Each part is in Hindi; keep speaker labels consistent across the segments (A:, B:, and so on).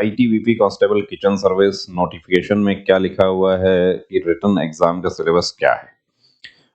A: ITBP constable kitchen service notification में क्या लिखा हुआ है कि रिटन एग्जाम का सिलेबस क्या है।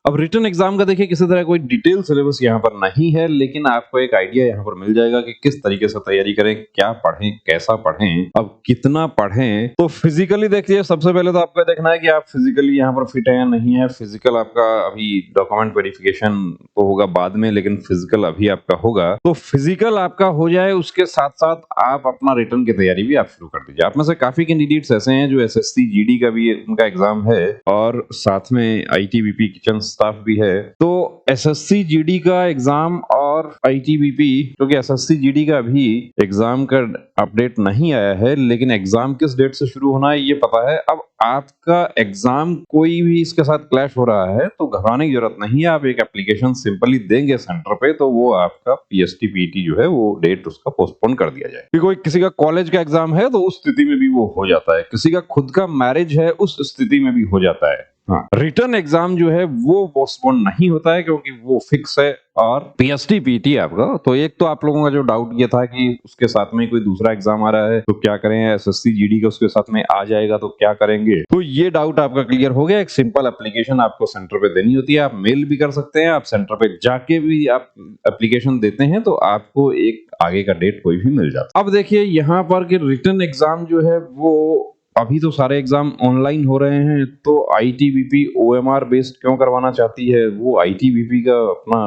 A: अब रिटन एग्जाम का देखिए किसी तरह कोई डिटेल सिलेबस यहाँ पर नहीं है, लेकिन आपको एक आइडिया यहाँ पर मिल जाएगा कि किस तरीके से तैयारी करें, क्या पढ़ें, कैसा पढ़ें, अब कितना पढ़ें। तो फिजिकली देखिए, सबसे पहले तो आपको देखना है कि आप फिजिकली यहाँ पर फिट है या नहीं है। फिजिकल आपका अभी डॉक्यूमेंट वेरिफिकेशन तो होगा बाद में, लेकिन फिजिकल अभी आपका होगा। तो फिजिकल आपका हो जाए, उसके साथ साथ आप अपना रिटन की तैयारी भी आप शुरू कर दीजिए। आप में से काफी कैंडिडेट्स ऐसे हैं जो एसएससी जीडी का भी उनका एग्जाम है और साथ में आईटीबीपी किचन स्टाफ भी है। तो एसएससी जीडी का एग्जाम और आईटीबीपी, क्योंकि एसएससी जीडी का अभी एग्जाम का अपडेट नहीं आया है, लेकिन एग्जाम किस डेट से शुरू होना है ये पता है। अब आपका एग्जाम कोई भी इसके साथ क्लैश हो रहा है तो घबराने की जरूरत नहीं है। आप एक एप्लीकेशन सिंपली देंगे सेंटर पे, तो वो आपका पीएसटी पीटी जो है वो डेट उसका पोस्टपोन कर दिया जाए। कि कोई किसी का कॉलेज का एग्जाम है तो उस स्थिति में भी वो हो जाता है, किसी का खुद का मैरिज है उस स्थिति में भी हो जाता है। हाँ, रिटर्न एग्जाम जो है वो पोस्टपोन नहीं होता है क्योंकि वो फिक्स है। और पीएसटी पीटी आपका, तो एक तो आप लोगों का जो डाउट ये था कि उसके साथ में कोई दूसरा एग्जाम आ रहा है तो क्या करें, एसएससी जीडी का उसके साथ में आ जाएगा तो क्या करेंगे, तो ये डाउट आपका क्लियर हो गया। एक सिंपल एप्लीकेशन आपको सेंटर पे देनी होती है, आप मेल भी कर सकते हैं, आप सेंटर पे जाके भी आप एप्लीकेशन देते हैं तो आपको एक आगे का डेट कोई भी मिल जाता है। अब देखिए यहाँ पर कि रिटर्न एग्जाम जो है वो अभी तो सारे एग्जाम ऑनलाइन हो रहे हैं, तो आईटीबीपी ओएमआर बेस्ड क्यों करवाना चाहती है। वो आईटीबीपी का अपना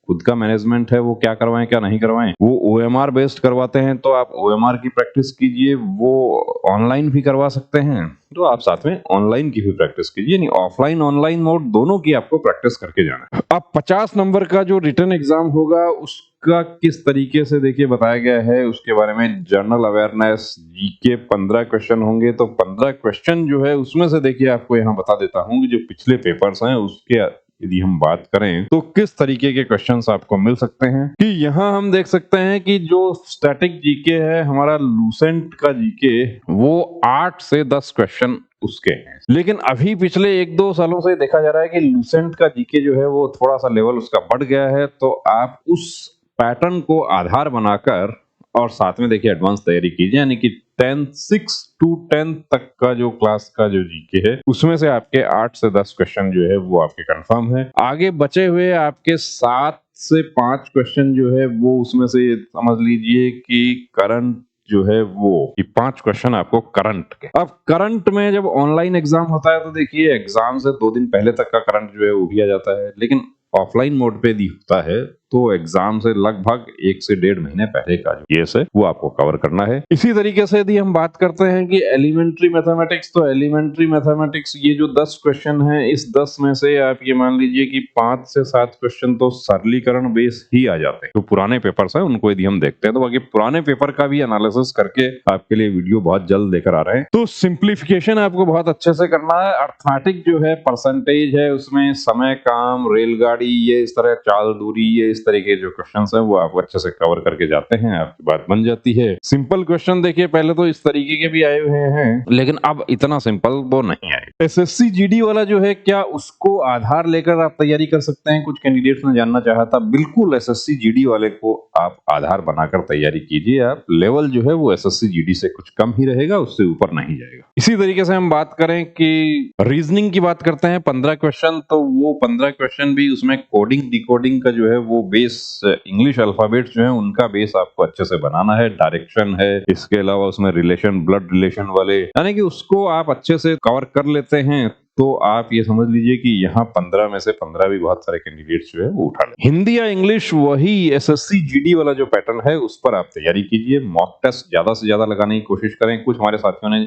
A: खुद का मैनेजमेंट है, वो क्या करवाएं क्या नहीं करवाएं, वो ओएमआर बेस्ड करवाते हैं। तो आप ओएमआर की प्रैक्टिस कीजिए, वो ऑनलाइन भी करवा सकते हैं, तो आप साथ में ऑनलाइन की भी प्रैक्टिस कीजिए। नहीं, ऑफलाइन ऑनलाइन मोड दोनों की आपको प्रैक्टिस करके जाना है। अब 50 नंबर का जो रिटन एग्जाम होगा उसका किस तरीके से देखिए बताया गया है, उसके बारे में जनरल अवेयरनेस जीके 15 क्वेश्चन होंगे। तो 15 क्वेश्चन जो है उसमें से देखिए आपको यहाँ बता देता हूँ कि जो पिछले पेपर्स हैं उसके यदि हम बात करें तो किस तरीके के क्वेश्चंस आपको मिल सकते हैं। कि यहाँ हम देख सकते हैं कि जो स्टैटिक जीके है हमारा लूसेंट का जीके, वो 8 से 10 क्वेश्चन उसके हैं। लेकिन अभी पिछले 1-2 सालों से देखा जा रहा है कि लूसेंट का जीके जो है वो थोड़ा सा लेवल उसका बढ़ गया है। तो आप उस पैटर्न को आधार बनाकर और साथ में देखिए एडवांस तैयारी कीजिए, यानी कि 6 to 10 तक का जो क्लास का जो जीके है उसमें से आपके 8 से 10 क्वेश्चन जो है वो आपके कंफर्म है। आगे बचे हुए आपके 7 से 5 क्वेश्चन जो है वो उसमें से समझ लीजिए कि करंट जो है वो 5 क्वेश्चन आपको करंट के। अब करंट में जब ऑनलाइन एग्जाम होता है तो देखिए एग्जाम से 2 दिन पहले तक का करंट जो है वो भी आ जाता है, लेकिन ऑफलाइन मोड पे यदि होता है तो एग्जाम से लगभग 1 से 1.5 महीने पहले का जो केस है वो आपको कवर करना है। इसी तरीके से यदि हम बात करते हैं कि एलिमेंट्री मैथमेटिक्स, तो एलिमेंट्री मैथमेटिक्स ये जो 10 क्वेश्चन है, इस 10 में से आप ये मान लीजिए कि 5 से 7 क्वेश्चन तो सरलीकरण बेस ही आ जाते हैं। तो पुराने पेपर्स हैं उनको यदि हम देखते हैं तो बाकी पुराने पेपर का भी एनालिसिस करके आपके लिए वीडियो बहुत जल्द लेकर आ रहे हैं। तो सिंप्लीफिकेशन आपको बहुत अच्छे से करना है। अर्थमेटिक जो है परसेंटेज है, उसमें समय, काम, रेलगाड़ी, ये इस तरह चाल, दूरी, ये इस तरीके जो क्वेश्चंस हैं वो आप अच्छे से कवर करके जाते हैं, आपकी बात बन जाती है। सिंपल क्वेश्चन देखिए पहले तो इस तरीके के भी आए हुए हैं, लेकिन अब इतना सिंपल वो नहीं आए। एसएससी जीडी वाला जो है, क्या उसको आधार लेकर आप तैयारी कर सकते हैं, कुछ कैंडिडेट्स ने जानना चाहा था। बिल्कुल एसएससी जीडी वाले को आप आधार बनाकर तैयारी कीजिए। आप लेवल जो है वो एसएससी जीडी से कुछ कम ही रहेगा, उससे ऊपर नहीं जाएगा। इसी तरीके से हम बात करें कि रीजनिंग की बात करते हैं, 15 क्वेश्चन, तो वो 15 क्वेश्चन भी उसमें कोडिंग डिकोडिंग का जो है वो बेस, इंग्लिश अल्फाबेट्स जो है उनका बेस आपको अच्छे से बनाना है। डायरेक्शन है, इसके अलावा उसमें रिलेशन, ब्लड रिलेशन वाले, यानी कि उसको आप अच्छे से कवर कर लेते हैं तो आप ये समझ लीजिए कि यहाँ 15 में से 15 भी बहुत सारे कैंडिडेट्स जो है वो उठा ले। हिंदी या इंग्लिश वही एसएससी जीडी वाला जो पैटर्न है उस पर आप तैयारी कीजिए। मॉक टेस्ट ज्यादा से ज्यादा लगाने की कोशिश करें। कुछ हमारे साथियों ने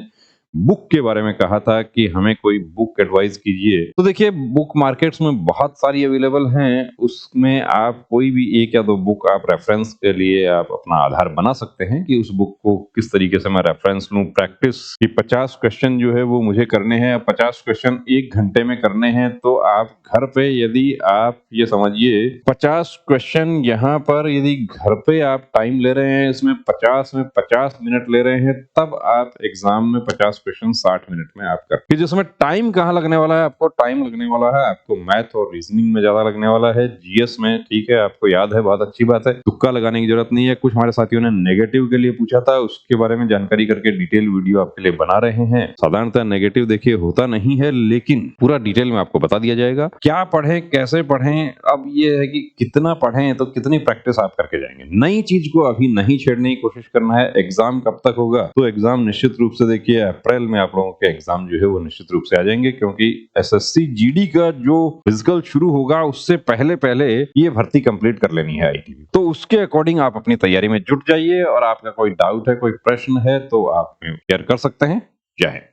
A: बुक के बारे में कहा था कि हमें कोई बुक एडवाइस कीजिए, तो देखिए बुक मार्केट्स में बहुत सारी अवेलेबल हैं, उसमें आप कोई भी 1 या 2 बुक आप रेफरेंस के लिए आप अपना आधार बना सकते हैं कि उस बुक को किस तरीके से मैं रेफरेंस लूं। प्रैक्टिस की 50 क्वेश्चन जो है वो मुझे करने हैं, 50 क्वेश्चन 1 घंटे में करने हैं। तो आप घर पे यदि आप ये समझिए 50 क्वेश्चन यहाँ पर यदि घर पे आप टाइम ले रहे हैं, इसमें 50 में 50 मिनट ले रहे हैं, तब आप एग्जाम में 50 क्वेश्चन 60 मिनट में आप कर, कि जिसमें टाइम कहाँ लगने वाला है, आपको टाइम लगने वाला है आपको मैथ और रीजनिंग में ज्यादा लगने वाला है। जीएस में ठीक है आपको याद है, बहुत अच्छी बात है, तुक्का लगाने की जरूरत नहीं है। कुछ हमारे साथियों ने नेगेटिव के लिए पूछा था, उसके बारे में जानकारी करके डिटेल वीडियो आपके लिए बना रहे हैं। साधारणतः नेगेटिव देखिए होता नहीं है, लेकिन पूरा डिटेल में आपको बता दिया जाएगा क्या पढ़ें कैसे पढ़ें। अब ये है कि कितना पढ़ें तो कितनी प्रैक्टिस आप करके जाएंगे। नई चीज को अभी नहीं छेड़ने की कोशिश करना है। एग्जाम कब तक होगा, तो एग्जाम निश्चित रूप से देखिए अप्रैल में आप लोगों के एग्जाम जो है वो निश्चित रूप से आ जाएंगे, क्योंकि एसएससी जीडी का जो फिजिकल शुरू होगा उससे पहले पहले ये भर्ती कंप्लीट कर लेनी है आईटीबी। तो उसके अकॉर्डिंग आप अपनी तैयारी में जुट जाइए, और आपका कोई डाउट है कोई प्रश्न है तो आप शेयर कर सकते हैं। जय हिंद।